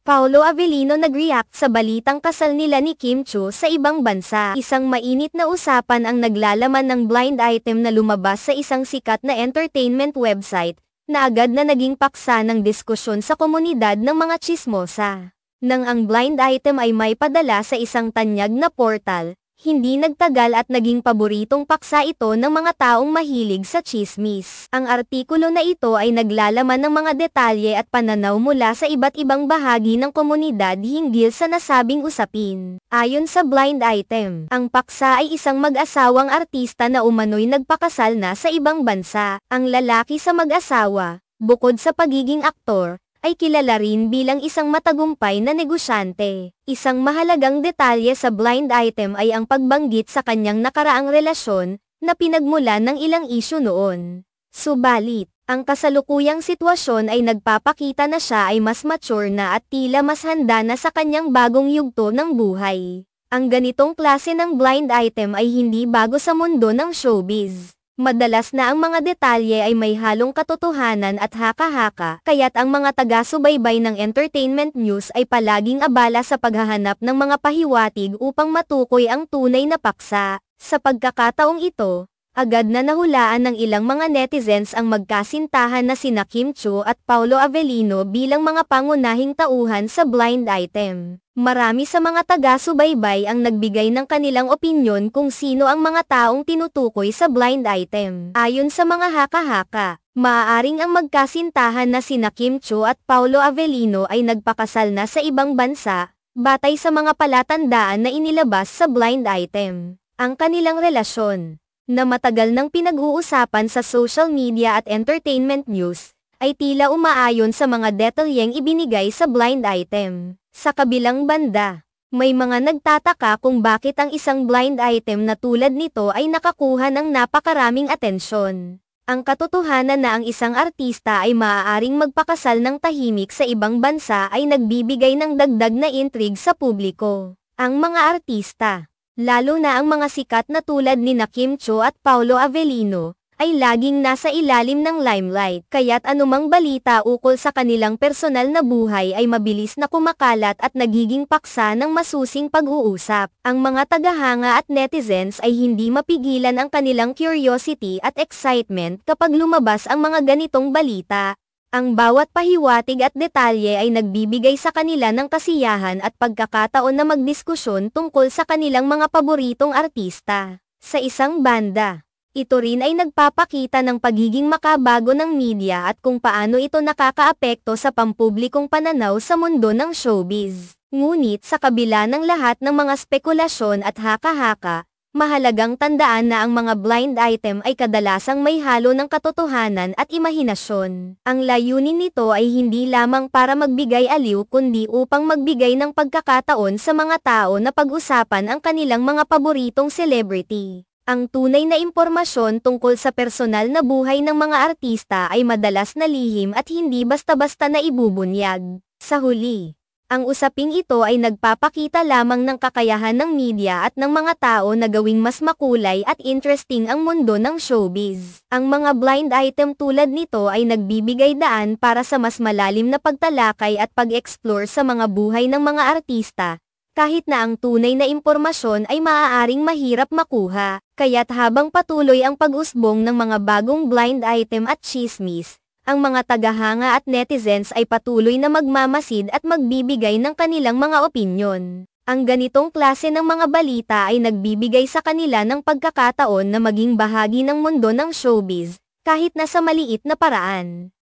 Paolo Avellino nag-react sa balitang kasal nila ni Kim Chiu sa ibang bansa. Isang mainit na usapan ang naglalaman ng blind item na lumabas sa isang sikat na entertainment website, na agad na naging paksa ng diskusyon sa komunidad ng mga tsismosa. Nang ang blind item ay may padala sa isang tanyag na portal, hindi nagtagal at naging paboritong paksa ito ng mga taong mahilig sa tsismis. Ang artikulo na ito ay naglalaman ng mga detalye at pananaw mula sa iba't ibang bahagi ng komunidad hinggil sa nasabing usapin. Ayon sa blind item, ang paksa ay isang mag-asawang artista na umano'y nagpakasal na sa ibang bansa. Ang lalaki sa mag-asawa, bukod sa pagiging aktor, ay kilala rin bilang isang matagumpay na negosyante. Isang mahalagang detalye sa blind item ay ang pagbanggit sa kanyang nakaraang relasyon, na pinagmulan ng ilang isyu noon. Subalit, ang kasalukuyang sitwasyon ay nagpapakita na siya ay mas mature na at tila mas handa na sa kanyang bagong yugto ng buhay. Ang ganitong klase ng blind item ay hindi bago sa mundo ng showbiz. Madalas na ang mga detalye ay may halong katotohanan at haka-haka, kaya't ang mga taga-subaybay ng entertainment news ay palaging abala sa paghahanap ng mga pahiwatig upang matukoy ang tunay na paksa. Sa pagkakataong ito, agad na nahulaan ng ilang mga netizens ang magkasintahan na sina Kim Chiu at Paolo Avellino bilang mga pangunahing tauhan sa blind item. Marami sa mga taga-subaybay ang nagbigay ng kanilang opinyon kung sino ang mga taong tinutukoy sa blind item. Ayon sa mga haka-haka, maaaring ang magkasintahan na sina Kim Chiu at Paolo Avellino ay nagpakasal na sa ibang bansa, batay sa mga palatandaan na inilabas sa blind item. Ang kanilang relasyon, na matagal nang pinag-uusapan sa social media at entertainment news, ay tila umaayon sa mga detalyeng ibinigay sa blind item. Sa kabilang banda, may mga nagtataka kung bakit ang isang blind item na tulad nito ay nakakuha ng napakaraming atensyon. Ang katotohanan na ang isang artista ay maaaring magpakasal ng tahimik sa ibang bansa ay nagbibigay ng dagdag na intrigue sa publiko. Ang mga artista, lalo na ang mga sikat na tulad ni Kim Chiu at Paolo Avellino, ay laging nasa ilalim ng limelight, kaya't anumang balita ukol sa kanilang personal na buhay ay mabilis na kumakalat at nagiging paksa ng masusing pag-uusap. Ang mga tagahanga at netizens ay hindi mapigilan ang kanilang curiosity at excitement kapag lumabas ang mga ganitong balita. Ang bawat pahiwatig at detalye ay nagbibigay sa kanila ng kasiyahan at pagkakataon na magdiskusyon tungkol sa kanilang mga paboritong artista. Sa isang banda, ito rin ay nagpapakita ng pagiging makabago ng media at kung paano ito nakakaapekto sa pampublikong pananaw sa mundo ng showbiz. Ngunit sa kabila ng lahat ng mga spekulasyon at haka-haka, mahalagang tandaan na ang mga blind item ay kadalasang may halo ng katotohanan at imahinasyon. Ang layunin nito ay hindi lamang para magbigay aliw kundi upang magbigay ng pagkakataon sa mga tao na pag-usapan ang kanilang mga paboritong celebrity. Ang tunay na impormasyon tungkol sa personal na buhay ng mga artista ay madalas na lihim at hindi basta-basta na ibubunyag. Sa huli, ang usaping ito ay nagpapakita lamang ng kakayahan ng media at ng mga tao na gawing mas makulay at interesting ang mundo ng showbiz. Ang mga blind item tulad nito ay nagbibigay daan para sa mas malalim na pagtalakay at pag-explore sa mga buhay ng mga artista, kahit na ang tunay na impormasyon ay maaaring mahirap makuha. Kaya't habang patuloy ang pag-usbong ng mga bagong blind item at tsismis, ang mga tagahanga at netizens ay patuloy na magmamasid at magbibigay ng kanilang mga opinyon. Ang ganitong klase ng mga balita ay nagbibigay sa kanila ng pagkakataon na maging bahagi ng mundo ng showbiz, kahit na sa maliit na paraan.